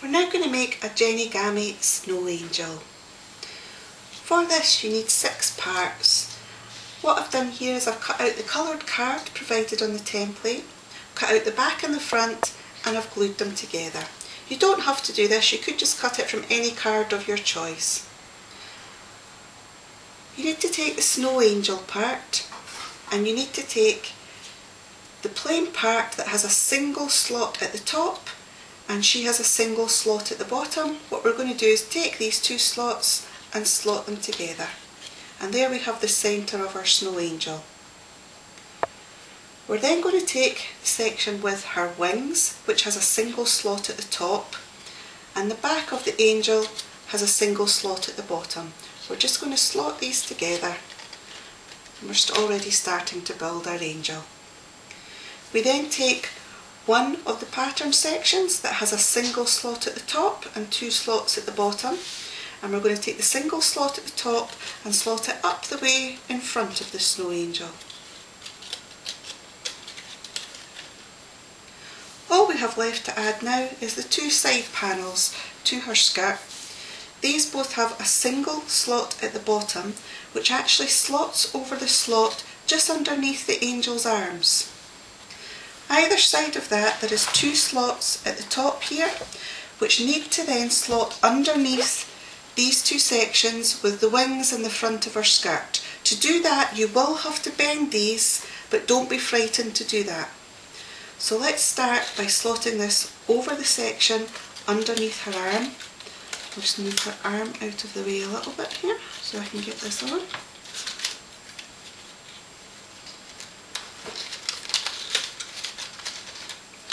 We're now going to make a Jenigami Snowangel. For this you need 6 parts. What I've done here is I've cut out the coloured card provided on the template, cut out the back and the front, and I've glued them together. You don't have to do this, you could just cut it from any card of your choice. You need to take the snow angel part, and you need to take the plain part that has a single slot at the top and she has a single slot at the bottom. What we're going to do is take these 2 slots and slot them together, and there we have the centre of our snow angel. We're then going to take the section with her wings, which has a single slot at the top, and the back of the angel has a single slot at the bottom. We're just going to slot these together, and we're already starting to build our angel. We then take one of the pattern sections that has a single slot at the top and 2 slots at the bottom, and we're going to take the single slot at the top and slot it up the way in front of the snow angel. All we have left to add now is the 2 side panels to her skirt. These both have a single slot at the bottom, which actually slots over the slot just underneath the angel's arms. Either side of that there is 2 slots at the top here, which need to then slot underneath these 2 sections with the wings in the front of her skirt. To do that you will have to bend these, but don't be frightened to do that. So let's start by slotting this over the section underneath her arm. I'll just move her arm out of the way a little bit here so I can get this on.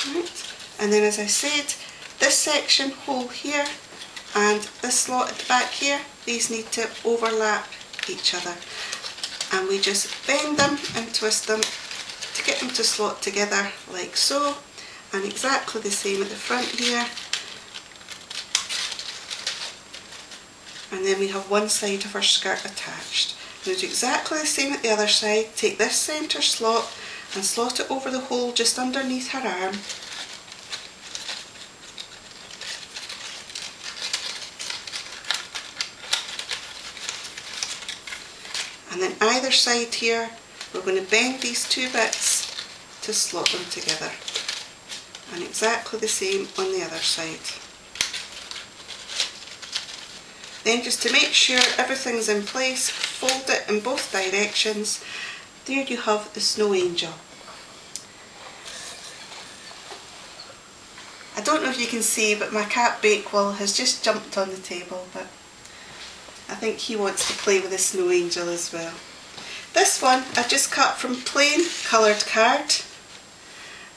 Right. And then, as I said, this section hole here and this slot at the back here, these need to overlap each other, and we just bend them and twist them to get them to slot together like so, and exactly the same at the front here. And then we have one side of our skirt attached. We'll do exactly the same at the other side. Take this centre slot and slot it over the hole just underneath her arm. And then either side here, we're going to bend these 2 bits to slot them together. And exactly the same on the other side. Then, just to make sure everything's in place, fold it in both directions. There you have the snow angel. I don't know if you can see, but my cat Bakewell has just jumped on the table, but I think he wants to play with the snow angel as well. This one I just cut from plain coloured card,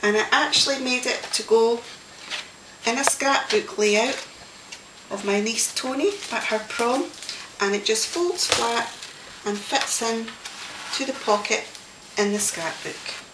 and I actually made it to go in a scrapbook layout of my niece Tony at her prom, and it just folds flat and fits in to the pocket in the scrapbook.